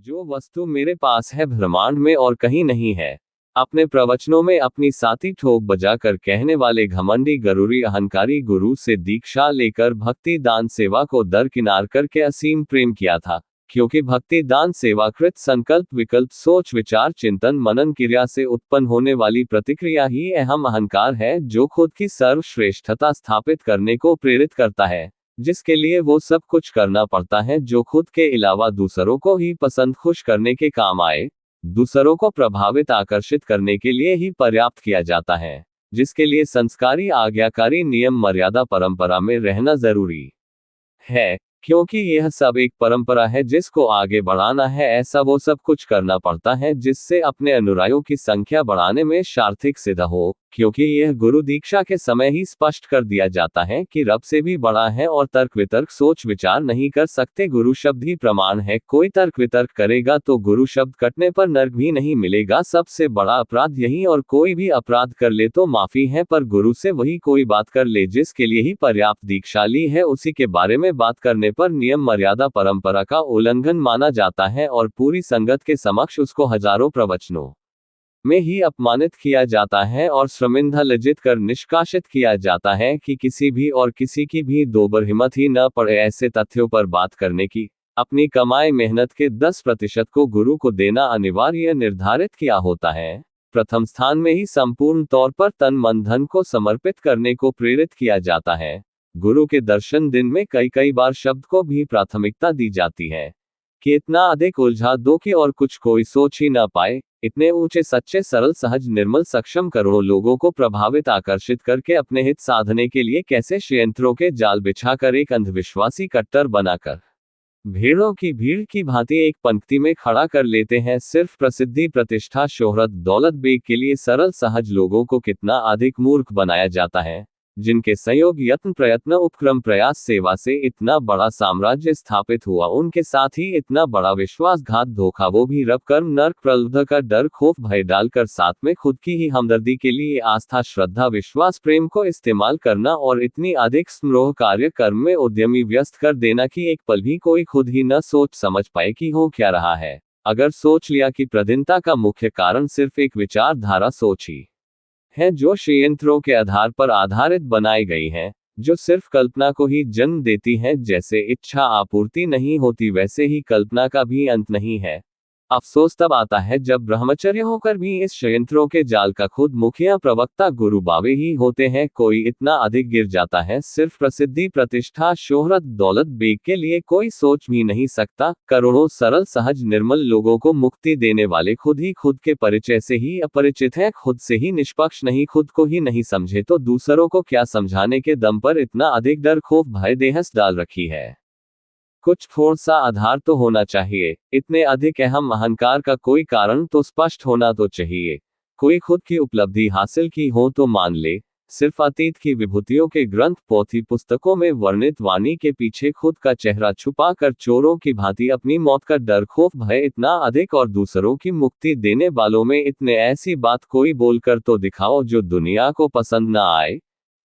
जो वस्तु मेरे पास है ब्रह्मांड में और कहीं नहीं है। अपने प्रवचनों में अपनी साथी ठोक बजाकर कहने वाले घमंडी गरूरी अहंकारी गुरु से दीक्षा लेकर भक्ति दान सेवा को दरकिनार करके असीम प्रेम किया था, क्योंकि भक्ति दान सेवा कृत संकल्प विकल्प सोच विचार चिंतन मनन क्रिया से उत्पन्न होने वाली प्रतिक्रिया ही अहम अहंकार है, जो खुद की सर्वश्रेष्ठता स्थापित करने को प्रेरित करता है, जिसके लिए वो सब कुछ करना पड़ता है जो खुद के अलावा दूसरों को ही पसंद खुश करने के काम आए, दूसरों को प्रभावित आकर्षित करने के लिए ही पर्याप्त किया जाता है, जिसके लिए संस्कारी आज्ञाकारी नियम मर्यादा परंपरा में रहना जरूरी है, क्योंकि यह सब एक परंपरा है जिसको आगे बढ़ाना है। ऐसा वो सब कुछ करना पड़ता है जिससे अपने अनुयायियों की संख्या बढ़ाने में सार्थक सिद्ध हो, क्योंकि यह गुरु दीक्षा के समय ही स्पष्ट कर दिया जाता है कि रब से भी बड़ा है और तर्क वितर्क सोच विचार नहीं कर सकते। गुरु शब्द ही प्रमाण है। कोई तर्क वितर्क करेगा तो गुरु शब्द कटने पर नर्क भी नहीं मिलेगा। सबसे बड़ा अपराध यही, और कोई भी अपराध कर ले तो माफी है, पर गुरु से वही कोई बात कर ले जिसके लिए ही पर्याप्त दीक्षा ली है, उसी के बारे में बात करने पर नियम मर्यादा परंपरा का उल्लंघन माना जाता है और पूरी संगत के समक्ष उसको हजारों प्रवचनों में ही अपमानित किया जाता है और शर्मिंदा लज्जित कर निष्कासित किया जाता है कि किसी भी और किसी की भी दोबर हिम्मत ही न पड़े ऐसे तथ्यों पर बात करने की। अपनी कमाई मेहनत के 10% को गुरु को देना अनिवार्य निर्धारित किया होता है। प्रथम स्थान में ही संपूर्ण तौर पर तन मन धन को समर्पित करने को प्रेरित किया जाता है। गुरु के दर्शन दिन में कई बार शब्द को भी प्राथमिकता दी जाती है कि इतना अधिक उलझा दो कि और कुछ कोई सोच ही न पाए। इतने ऊंचे सच्चे सरल सहज निर्मल सक्षम करोड़ों लोगों को प्रभावित आकर्षित करके अपने हित साधने के लिए कैसे षड्यंत्रों के जाल बिछाकर एक अंधविश्वासी कट्टर बनाकर भेड़ों की भीड़ की भांति एक पंक्ति में खड़ा कर लेते हैं। सिर्फ प्रसिद्धि प्रतिष्ठा शोहरत दौलत बेग के लिए सरल सहज लोगों को कितना अधिक मूर्ख बनाया जाता है, जिनके संयोग यत्न प्रयत्न उपक्रम प्रयास सेवा से इतना बड़ा साम्राज्य स्थापित हुआ, उनके साथ ही इतना बड़ा विश्वासघात धोखा, वो भी रब कर्म नर्क प्रलुब्ध का डर खौफ भय डालकर साथ में खुद की ही हमदर्दी के लिए आस्था श्रद्धा विश्वास प्रेम को इस्तेमाल करना और इतनी अधिक स्मरोह कार्य कर्म में उद्यमी व्यस्त कर देना कि एक पल भी कोई खुद ही न सोच समझ पाए कि हो क्या रहा है। अगर सोच लिया कि प्रदीनता का मुख्य कारण सिर्फ एक विचारधारा सोच ही है जो षड्यंत्रों के आधार पर आधारित बनाई गई हैं, जो सिर्फ कल्पना को ही जन्म देती हैं, जैसे इच्छा आपूर्ति नहीं होती वैसे ही कल्पना का भी अंत नहीं है। अफसोस तब आता है जब ब्रह्मचर्य होकर भी इस षड्यंत्रों के जाल का खुद मुखिया प्रवक्ता गुरु बाबे ही होते हैं। कोई इतना अधिक गिर जाता है सिर्फ प्रसिद्धि प्रतिष्ठा शोहरत दौलत बेग के लिए कोई सोच भी नहीं सकता। करोड़ों सरल सहज निर्मल लोगों को मुक्ति देने वाले खुद ही खुद के परिचय से ही अपरिचित है, खुद से ही निष्पक्ष नहीं, खुद को ही नहीं समझे तो दूसरों को क्या समझाने के दम पर इतना अधिक डर खौफ भय देहस डाल रखी है। कुछ थोड़ा सा आधार तो होना चाहिए। इतने अधिक अहम अहंकार का कोई कारण तो स्पष्ट होना तो चाहिए। कोई खुद की उपलब्धि हासिल की हो तो मान ले। सिर्फ अतीत की विभूतियों के ग्रंथ पोथी पुस्तकों में वर्णित वाणी के पीछे खुद का चेहरा छुपा कर चोरों की भांति अपनी मौत का डर खौफ भय इतना अधिक और दूसरों की मुक्ति देने वालों में इतने ऐसी बात कोई बोलकर तो दिखाओ जो दुनिया को पसंद ना आए।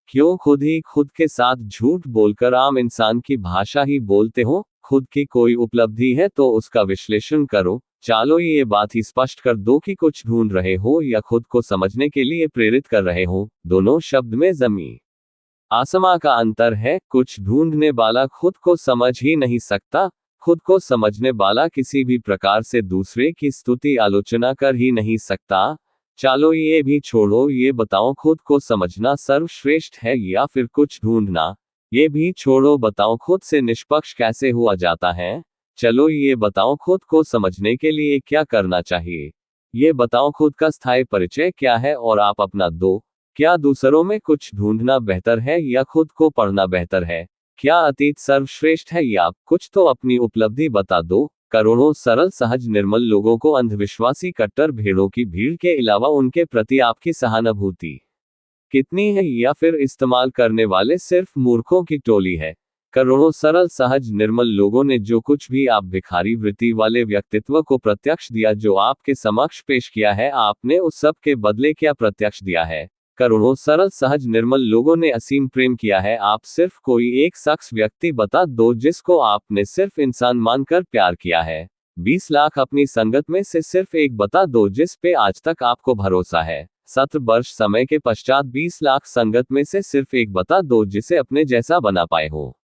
क्यों खुद ही खुद के साथ झूठ बोलकर आम इंसान की भाषा ही बोलते हो? खुद की कोई उपलब्धि है तो उसका विश्लेषण करो। चलो ये बात ही स्पष्ट कर दो कि कुछ ढूंढ रहे हो या खुद को समझने के लिए प्रेरित कर रहे हो। दोनों शब्द में जमीन आसमां का अंतर है। कुछ ढूंढने वाला खुद को समझ ही नहीं सकता। खुद को समझने वाला किसी भी प्रकार से दूसरे की स्तुति आलोचना कर ही नहीं सकता। चलो ये भी छोड़ो, ये बताओ खुद को समझना सर्वश्रेष्ठ है या फिर कुछ ढूंढना? ये भी छोड़ो, बताओ खुद से निष्पक्ष कैसे हुआ जाता है? चलो ये बताओ खुद को समझने के लिए क्या करना चाहिए? ये बताओ खुद का स्थायी परिचय क्या है और आप अपना दो। क्या दूसरों में कुछ ढूंढना बेहतर है या खुद को पढ़ना बेहतर है? क्या अतीत सर्वश्रेष्ठ है या कुछ तो अपनी उपलब्धि बता दो। करोड़ों सरल सहज निर्मल लोगों को अंधविश्वासी कट्टर भेड़ों की भीड़ के अलावा उनके प्रति आपकी सहानुभूति कितनी है, या फिर इस्तेमाल करने वाले सिर्फ मूर्खों की टोली है? करोड़ों सरल सहज निर्मल लोगों ने जो कुछ भी आप भिखारी वृत्ति वाले व्यक्तित्व को प्रत्यक्ष दिया, जो आपके समक्ष पेश किया है, आपने उस सब के बदले क्या प्रत्यक्ष दिया है? करोड़ों सरल सहज निर्मल लोगों ने असीम प्रेम किया है। आप सिर्फ कोई एक शख्स व्यक्ति बता दो जिसको आपने सिर्फ इंसान मानकर प्यार किया है। 20 लाख अपनी संगत में से सिर्फ एक बता दो जिस पे आज तक आपको भरोसा है। 17 वर्ष समय के पश्चात 20 लाख संगत में से सिर्फ एक बता दो जिसे अपने जैसा बना पाए हो।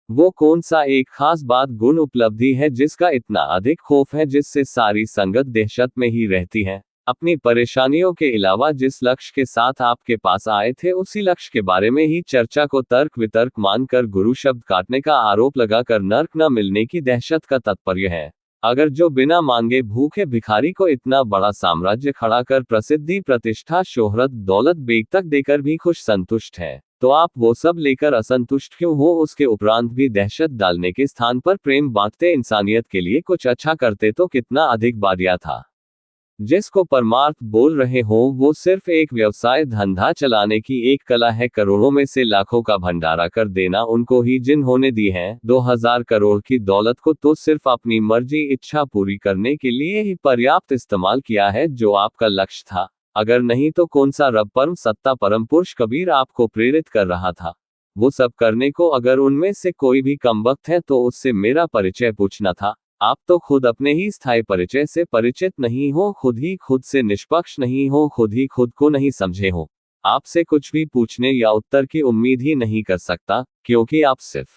वो कौन सा एक खास बात गुण उपलब्धि है जिसका इतना अधिक खौफ है जिससे सारी संगत दहशत में ही रहती है। अपनी परेशानियों के अलावा जिस लक्ष्य के साथ आपके पास आए थे उसी लक्ष्य के बारे में ही चर्चा को तर्क वितर्क मानकर गुरु शब्द काटने का आरोप लगाकर नर्क न मिलने की दहशत का तात्पर्य है। अगर जो बिना मांगे भूखे भिखारी को इतना बड़ा साम्राज्य खड़ा कर प्रसिद्धि प्रतिष्ठा शोहरत दौलत बेग तक देकर भी खुश संतुष्ट है, तो आप वो सब लेकर असंतुष्ट क्यों हो। उसके उपरांत भी दहशत डालने के स्थान पर प्रेम बांटते इंसानियत के लिए कुछ अच्छा करते तो कितना अधिक बढ़िया था। जिसको परमार्थ बोल रहे हो वो सिर्फ एक व्यवसाय धंधा चलाने की एक कला है। करोड़ों में से लाखों का भंडारा कर देना उनको ही जिन्होंने दी है 2000 करोड़ की दौलत को तो सिर्फ अपनी मर्जी इच्छा पूरी करने के लिए ही पर्याप्त इस्तेमाल किया है जो आपका लक्ष्य था। अगर नहीं तो कौन सा रब परम सत्ता परम पुरुष कबीर आपको प्रेरित कर रहा था वो सब करने को। अगर उनमें से कोई भी कमबख्त है तो उससे मेरा परिचय पूछना था। आप तो खुद अपने ही स्थायी परिचय से परिचित नहीं हो, खुद ही खुद से निष्पक्ष नहीं हो, खुद ही खुद को नहीं समझे हो। आपसे कुछ भी पूछने या उत्तर की उम्मीद ही नहीं कर सकता क्योंकि आप सिर्फ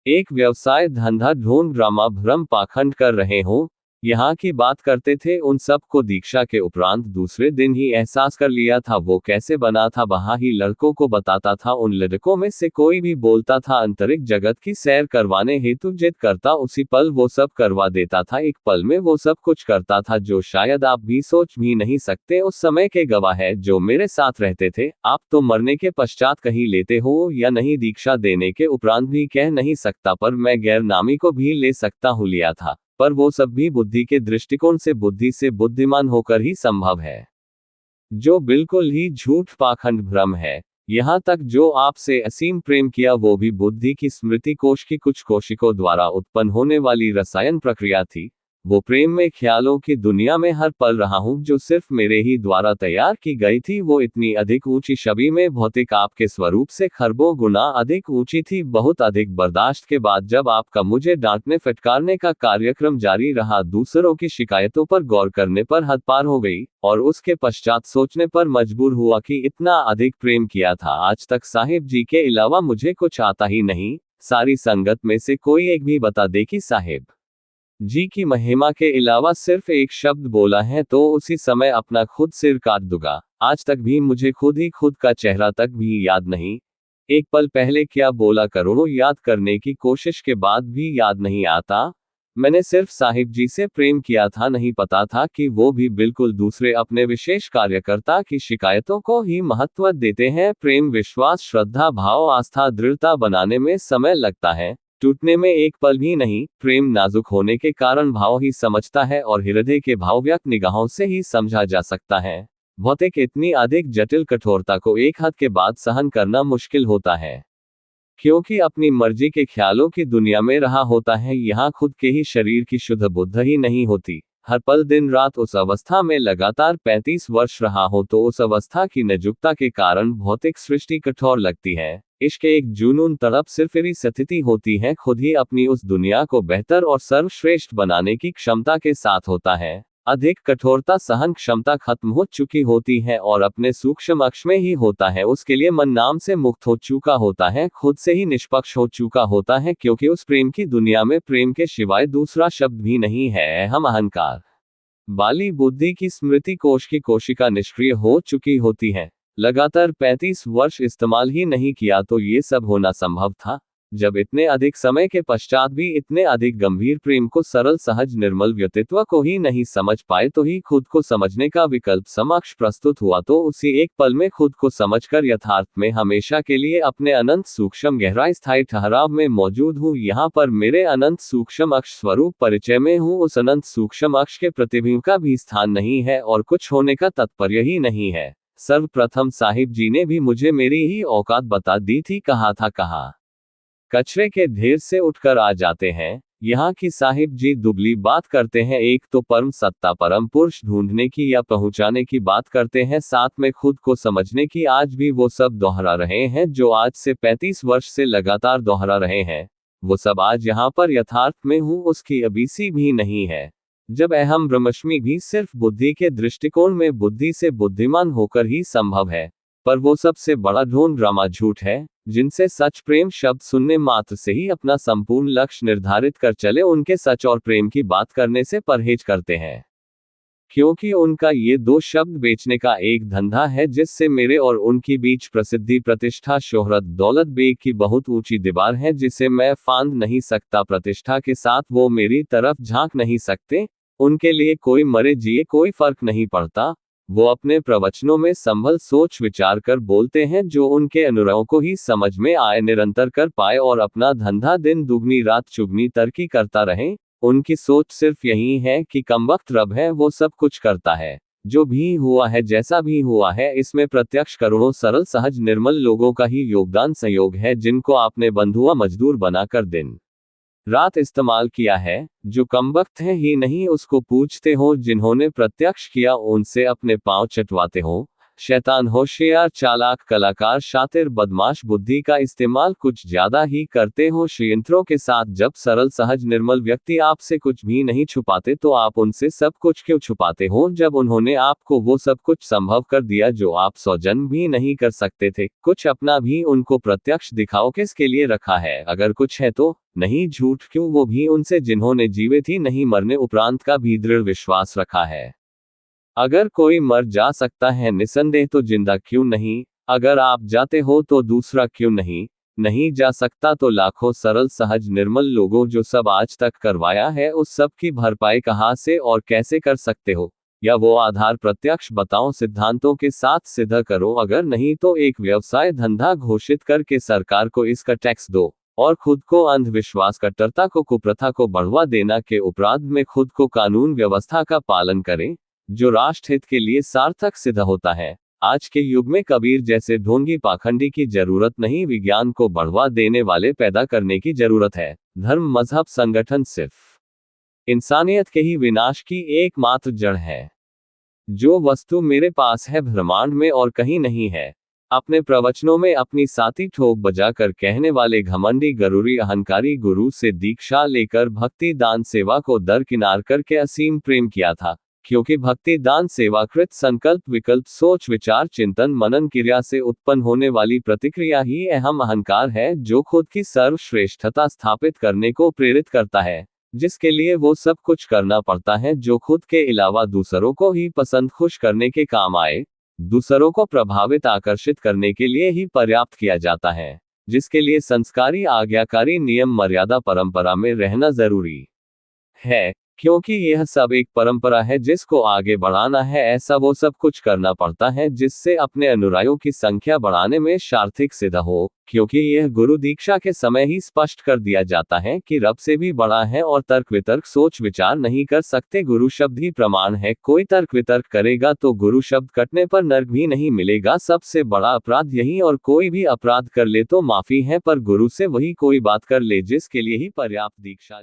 एक व्यवसाय धंधा ढोंग ड्रामा भ्रम पाखंड कर रहे हो। यहाँ की बात करते थे उन सब को दीक्षा के उपरांत दूसरे दिन ही एहसास कर लिया था वो कैसे बना था। वहाँ ही लड़कों को बताता था, उन लड़कों में से कोई भी बोलता था अंतरिक्ष जगत की सैर करवाने हेतु जिद करता उसी पल वो सब करवा देता था। एक पल में वो सब कुछ करता था जो शायद आप भी सोच भी नहीं सकते। उस समय के गवाह है जो मेरे साथ रहते थे। आप तो मरने के पश्चात कहीं लेते हो या नहीं, दीक्षा देने के उपरांत भी कह नहीं सकता, पर मैं गैर नामी को भी ले सकता हूँ लिया था। पर वो सब भी बुद्धि के दृष्टिकोण से बुद्धि से बुद्धिमान होकर ही संभव है, जो बिल्कुल ही झूठ पाखंड भ्रम है। यहाँ तक जो आपसे असीम प्रेम किया वो भी बुद्धि की स्मृति कोश की कुछ कोशिकों द्वारा उत्पन्न होने वाली रसायन प्रक्रिया थी। वो प्रेम में ख्यालों की दुनिया में हर पल रहा हूँ जो सिर्फ मेरे ही द्वारा तैयार की गई थी। वो इतनी अधिक ऊंची छवि में भौतिक आपके स्वरूप से खरबों गुना अधिक ऊंची थी। बहुत अधिक बर्दाश्त के बाद जब आपका मुझे डांटने फटकारने का कार्यक्रम जारी रहा, दूसरों की शिकायतों पर गौर करने पर हद पार हो गई और उसके पश्चात सोचने पर मजबूर हुआ कि इतना अधिक प्रेम किया था आज तक साहिब जी के अलावा मुझे कुछ आता ही नहीं। सारी संगत में से कोई एक भी बता दे कि साहिब जी की महिमा के अलावा सिर्फ एक शब्द बोला है तो उसी समय अपना खुद सिर काट दूंगा। आज तक भी मुझे खुद ही खुद का चेहरा तक भी याद नहीं। एक पल पहले क्या बोला करोड़ों याद करने की कोशिश के बाद भी याद नहीं आता। मैंने सिर्फ साहिब जी से प्रेम किया था, नहीं पता था कि वो भी बिल्कुल दूसरे अपने विशेष कार्यकर्ता की शिकायतों को ही महत्व देते हैं। प्रेम विश्वास श्रद्धा भाव आस्था दृढ़ता बनाने में समय लगता है, टूटने में एक पल भी नहीं। प्रेम नाजुक होने के कारण भाव ही समझता है और हृदय के भाव व्यक्त निगाहों से ही समझा जा सकता है। भौतिक इतनी अधिक जटिल कठोरता को एक हद के बाद सहन करना मुश्किल होता है क्योंकि अपनी मर्जी के ख्यालों की दुनिया में रहा होता है। यहाँ खुद के ही शरीर की शुद्ध बुद्ध ही नहीं होती। हर पल दिन रात उस अवस्था में लगातार 35 वर्ष रहा हो तो उस अवस्था की नाजुकता के कारण भौतिक सृष्टि कठोर लगती है। इश्क एक जुनून तड़प सिरफिरी स्थिति होती है, खुद ही अपनी उस दुनिया को बेहतर और सर्वश्रेष्ठ बनाने की क्षमता के साथ होता है। अधिक कठोरता सहन क्षमता खत्म हो चुकी होती है और अपने सूक्ष्म अक्ष में ही होता है। उसके लिए मन नाम से मुक्त हो चुका होता है, खुद से ही निष्पक्ष हो चुका होता है क्योंकि उस प्रेम की दुनिया में प्रेम के सिवाय दूसरा शब्द भी नहीं है। हम अहंकार बाली बुद्धि की स्मृति कोश की कोशिका निष्क्रिय हो चुकी होती है। लगातार 35 वर्ष इस्तेमाल ही नहीं किया तो ये सब होना संभव था। जब इतने अधिक समय के पश्चात भी इतने अधिक गंभीर प्रेम को सरल सहज निर्मल व्यक्तित्व को ही नहीं समझ पाए तो ही खुद को समझने का विकल्प समक्ष प्रस्तुत हुआ तो उसी एक पल में खुद को समझकर यथार्थ में हमेशा के लिए अपने अनंत सूक्ष्म गहरा स्थायी ठहराव में मौजूद हूँ। यहाँ पर मेरे अनंत सूक्ष्म अक्ष स्वरूप परिचय में हूँ। उस अनंत सूक्ष्म अक्ष के प्रतिबिंब का भी स्थान नहीं है और कुछ होने का तात्पर्य ही नहीं है। सर्वप्रथम साहिब जी ने भी मुझे मेरी ही औकात बता दी थी। कहा था कहा कचरे के ढेर से उठकर आ जाते हैं। यहाँ की साहिब जी दुबली बात करते हैं, एक तो परम सत्ता परम पुरुष ढूंढने की या पहुंचाने की बात करते हैं, साथ में खुद को समझने की। आज भी वो सब दोहरा रहे हैं जो आज से 35 वर्ष से लगातार दोहरा रहे हैं। वो सब आज यहाँ पर यथार्थ में हूँ उसकी अबीसी भी नहीं है। जब अहम ब्रह्मस्मि भी सिर्फ बुद्धि के दृष्टिकोण में बुद्धि से बुद्धिमान होकर ही संभव है, पर वो सबसे बड़ा ढोंग ड्रामा झूठ है, जिनसे सच प्रेम शब्द सुनने मात्र से ही अपना संपूर्ण लक्ष्य निर्धारित कर चले उनके सच और प्रेम की बात करने से परहेज करते हैं, क्योंकि उनका ये दो शब्द बेचने का एक धंधा है जिससे मेरे और उनके बीच प्रसिद्धि प्रतिष्ठा शोहरत दौलत बेग की बहुत ऊंची दीवार है जिसे मैं फांद नहीं सकता। प्रतिष्ठा के साथ वो मेरी तरफ झांक नहीं सकते, उनके लिए कोई मरे जिए कोई फर्क नहीं पड़ता। वो अपने प्रवचनों में संभल सोच विचार कर बोलते हैं जो उनके अनुयायियों को ही समझ में आए, निरंतर कर पाए और अपना धंधा दिन दुगनी रात चुगनी तरक्की करता रहे। उनकी सोच सिर्फ यही है कि कमबख्त रब है, वो सब कुछ करता है, जो भी हुआ है जैसा भी हुआ है इसमें प्रत्यक्ष करोड़ों सरल सहज निर्मल लोगों का ही योगदान सहयोग है, जिनको आपने बंधुआ मजदूर बनाकर दिन रात इस्तेमाल किया है। जो कमबख्त है ही नहीं उसको पूछते हो, जिन्होंने प्रत्यक्ष किया उनसे अपने पांव चटवाते हो। शैतान होशियार चालाक कलाकार शातिर बदमाश बुद्धि का इस्तेमाल कुछ ज्यादा ही करते हो षड्यंत्रों के साथ। जब सरल सहज निर्मल व्यक्ति आपसे कुछ भी नहीं छुपाते तो आप उनसे सब कुछ क्यों छुपाते हो? जब उन्होंने आपको वो सब कुछ संभव कर दिया जो आप 100 जन्म भी नहीं कर सकते थे, कुछ अपना भी उनको प्रत्यक्ष दिखाओ किसके लिए रखा है? अगर कुछ है तो नहीं झूठ क्यों, वो भी उनसे जिन्होंने जीवित ही नहीं मरने उपरांत का भी दृढ़ विश्वास रखा है। अगर कोई मर जा सकता है निसंदेह तो जिंदा क्यों नहीं? अगर आप जाते हो तो दूसरा क्यों नहीं जा सकता? तो लाखों सरल सहज निर्मल लोगों जो सब आज तक करवाया है उस सब की भरपाई कहाँ से और कैसे कर सकते हो? या वो आधार प्रत्यक्ष बताओ, सिद्धांतों के साथ सिद्ध करो, अगर नहीं तो एक व्यवसाय धंधा घोषित करके सरकार को इसका टैक्स दो और खुद को अंधविश्वास कट्टरता को कुप्रथा को बढ़ावा देना के उपराध में खुद को कानून व्यवस्था का पालन करें, जो राष्ट्रहित के लिए सार्थक सिद्ध होता है। आज के युग में कबीर जैसे ढोंगी पाखंडी की जरूरत नहीं, विज्ञान को बढ़ावा देने वाले पैदा करने की जरूरत है। धर्म मजहब संगठन सिर्फ इंसानियत के ही विनाश की एकमात्र जड़ है। जो वस्तु मेरे पास है ब्रह्मांड में और कहीं नहीं है। अपने प्रवचनों में अपनी साथी ठोक बजाकर कहने वाले घमंडी गरूरी अहंकारी गुरु से दीक्षा लेकर भक्ति दान सेवा को दरकिनार करके असीम प्रेम किया था, क्योंकि भक्ति दान सेवा कृत संकल्प विकल्प सोच विचार चिंतन मनन क्रिया से उत्पन्न होने वाली प्रतिक्रिया ही अहम अहंकार है, जो खुद की सर्वश्रेष्ठता स्थापित करने को प्रेरित करता है, जिसके लिए वो सब कुछ करना पड़ता है जो खुद के अलावा दूसरों को ही पसंद खुश करने के काम आए, दूसरों को प्रभावित आकर्षित करने के लिए ही पर्याप्त किया जाता है, जिसके लिए संस्कारी आज्ञाकारी नियम मर्यादा परंपरा में रहना जरूरी है, क्योंकि यह सब एक परंपरा है जिसको आगे बढ़ाना है। ऐसा वो सब कुछ करना पड़ता है जिससे अपने अनुयायियों की संख्या बढ़ाने में सार्थक सिद्ध हो, क्योंकि यह गुरु दीक्षा के समय ही स्पष्ट कर दिया जाता है कि रब से भी बड़ा है और तर्क वितर्क सोच विचार नहीं कर सकते। गुरु शब्द ही प्रमाण है, कोई तर्क वितर्क करेगा तो गुरु शब्द कटने पर नर्क भी नहीं मिलेगा। सबसे बड़ा अपराध यही, और कोई भी अपराध कर ले तो माफी है, पर गुरु से वही कोई बात कर ले जिसके लिए ही पर्याप्त दीक्षा